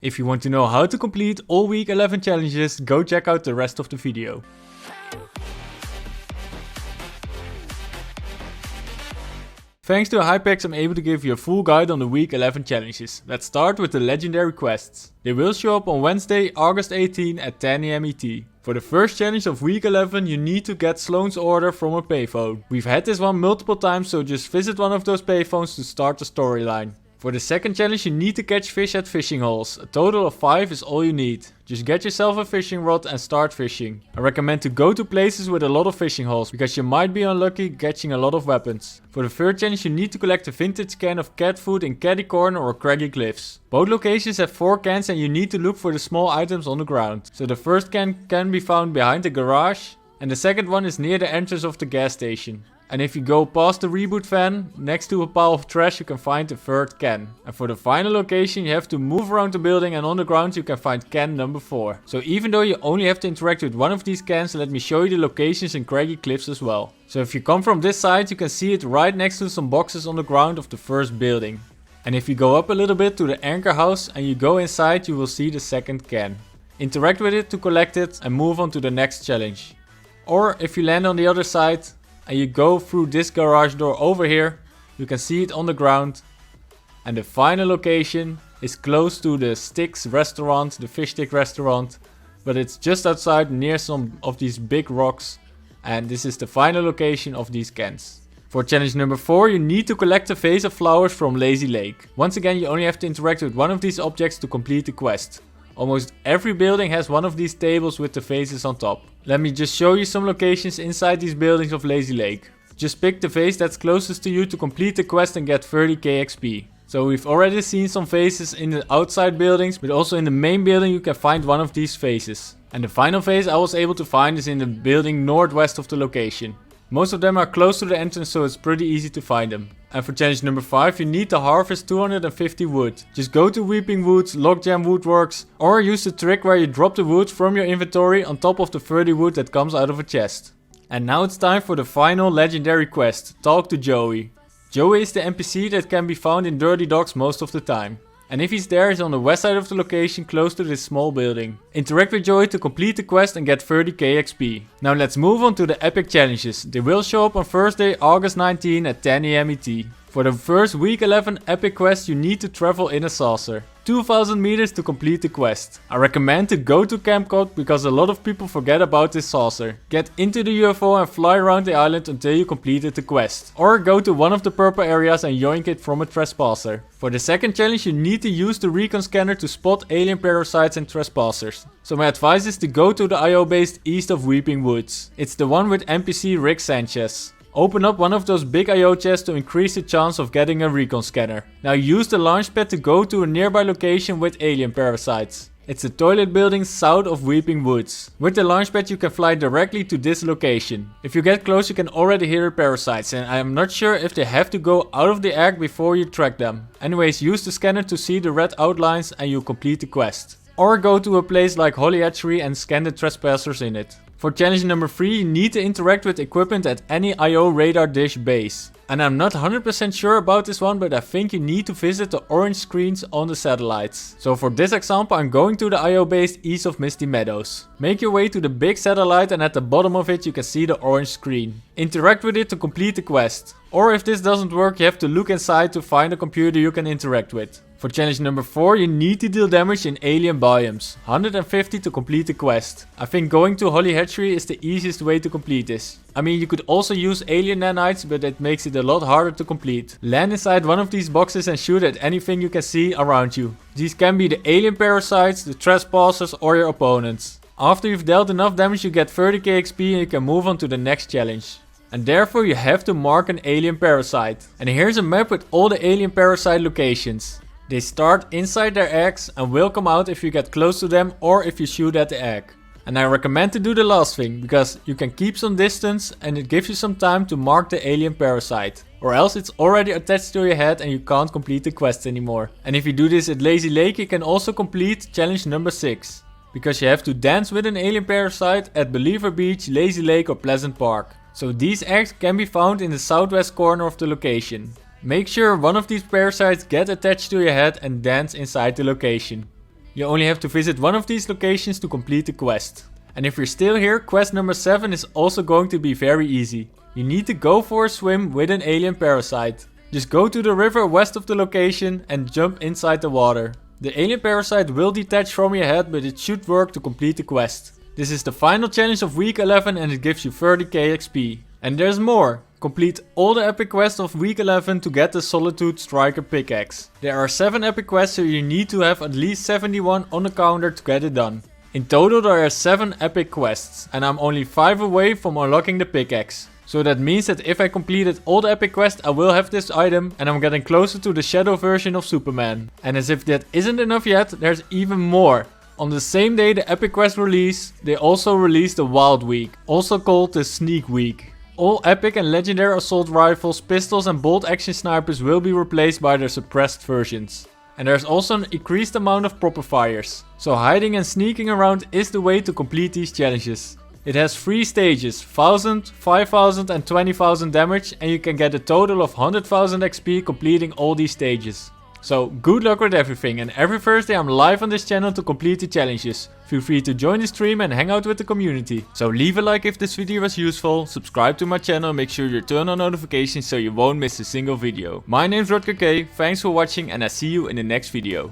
If you want to know how to complete all week 11 challenges, go check out the rest of the video. Thanks to Pickaxe, I'm able to give you a full guide on the week 11 challenges. Let's start with the legendary quests. They will show up on Wednesday, August 18 at 10 AM ET. For the first challenge of week 11, you need to get Slone's order from a payphone. We've had this one multiple times, so just visit one of those payphones to start the storyline. For the second challenge, you need to catch fish at fishing holes. A total of 5 is all you need. Just get yourself a fishing rod and start fishing. I recommend to go to places with a lot of fishing holes, because you might be unlucky catching a lot of weapons. For the third challenge, you need to collect a vintage can of cat food in Catty Corner or Craggy Cliffs. Both locations have 4 cans and you need to look for the small items on the ground. So the first can be found behind the garage and the second one is near the entrance of the gas station. And if you go past the reboot van, next to a pile of trash you can find the third can. And for the final location you have to move around the building and on the ground you can find can number 4. So even though you only have to interact with one of these cans, let me show you the locations in Craggy Cliffs as well. So if you come from this side you can see it right next to some boxes on the ground of the first building. And if you go up a little bit to the anchor house and you go inside, you will see the second can. Interact with it to collect it and move on to the next challenge. Or if you land on the other side and you go through this garage door over here, you can see it on the ground. And the final location is close to the Sticks restaurant, the fish stick restaurant. But it's just outside near some of these big rocks. And this is the final location of these cans. For challenge number 4, you need to collect a vase of flowers from Lazy Lake. Once again, you only have to interact with one of these objects to complete the quest. Almost every building has one of these tables with the vases on top. Let me just show you some locations inside these buildings of Lazy Lake. Just pick the vase that's closest to you to complete the quest and get 30k XP. So we've already seen some vases in the outside buildings, but also in the main building you can find one of these vases. And the final vase I was able to find is in the building northwest of the location. Most of them are close to the entrance, so it's pretty easy to find them. And for challenge number 5, you need to harvest 250 wood. Just go to Weeping Woods, Logjam Woodworks, or use the trick where you drop the wood from your inventory on top of the 30 wood that comes out of a chest. And now it's time for the final legendary quest, Talk to Joey. Joey is the NPC that can be found in Dirty Docks most of the time. And if he's there, he's on the west side of the location close to this small building. Interact with Joey to complete the quest and get 30k XP. Now let's move on to the epic challenges. They will show up on Thursday, August 19 at 10 AM ET. For the first week 11 epic quest you need to travel in a saucer. 2000 meters to complete the quest. I recommend to go to Camp Cod because a lot of people forget about this saucer. Get into the UFO and fly around the island until you completed the quest. Or go to one of the purple areas and yoink it from a trespasser. For the second challenge you need to use the Recon scanner to spot alien parasites and trespassers. So my advice is to go to the IO base east of Weeping Woods. It's the one with NPC Rick Sanchez. Open up one of those big IO chests to increase the chance of getting a Recon scanner. Now use the launch pad to go to a nearby location with alien parasites. It's the toilet building south of Weeping Woods. With the launch pad you can fly directly to this location. If you get close you can already hear the parasites and I am not sure if they have to go out of the egg before you track them. Anyways, use the scanner to see the red outlines and you'll complete the quest. Or go to a place like Holly Hatchery and scan the trespassers in it. For challenge number 3, you need to interact with equipment at any IO radar dish base. And I'm not 100% sure about this one, but I think you need to visit the orange screens on the satellites. So for this example, I'm going to the IO base east of Misty Meadows. Make your way to the big satellite and at the bottom of it you can see the orange screen. Interact with it to complete the quest. Or if this doesn't work, you have to look inside to find a computer you can interact with. For challenge number 4, you need to deal damage in alien biomes. 150 to complete the quest. I think going to Holly Hatchery is the easiest way to complete this. I mean, you could also use alien nanites, but it makes it a lot harder to complete. Land inside one of these boxes and shoot at anything you can see around you. These can be the alien parasites, the trespassers or your opponents. After you've dealt enough damage you get 30k XP and you can move on to the next challenge. And therefore you have to mark an alien parasite. And here's a map with all the alien parasite locations. They start inside their eggs and will come out if you get close to them or if you shoot at the egg. And I recommend to do the last thing, because you can keep some distance and it gives you some time to mark the alien parasite. Or else it's already attached to your head and you can't complete the quest anymore. And if you do this at Lazy Lake you can also complete challenge number 6. Because you have to dance with an alien parasite at Believer Beach, Lazy Lake or Pleasant Park. So these eggs can be found in the southwest corner of the location. Make sure one of these parasites get attached to your head and dance inside the location. You only have to visit one of these locations to complete the quest. And if you're still here, quest number 7 is also going to be very easy. You need to go for a swim with an alien parasite. Just go to the river west of the location and jump inside the water. The alien parasite will detach from your head, but it should work to complete the quest. This is the final challenge of week 11 and it gives you 30k XP. And there's more. Complete all the epic quests of week 11 to get the Sollitude striker pickaxe. There are 7 epic quests, so you need to have at least 71 on the counter to get it done. In total there are 7 epic quests and I'm only 5 away from unlocking the pickaxe. So that means that if I completed all the epic quests I will have this item and I'm getting closer to the shadow version of Superman. And as if that isn't enough yet, there's even more. On the same day the epic quest release, they also released the Wild Week, also called the Sneak Week. All epic and legendary assault rifles, pistols and bolt action snipers will be replaced by their suppressed versions. And there's also an increased amount of proper fires. So hiding and sneaking around is the way to complete these challenges. It has 3 stages, 1000, 5000 and 20,000 damage, and you can get a total of 100,000 XP completing all these stages. So good luck with everything, and every Thursday I'm live on this channel to complete the challenges. Feel free to join the stream and hang out with the community. So leave a like if this video was useful, subscribe to my channel, make sure you turn on notifications so you won't miss a single video. My name's RutgerK, thanks for watching and I see you in the next video.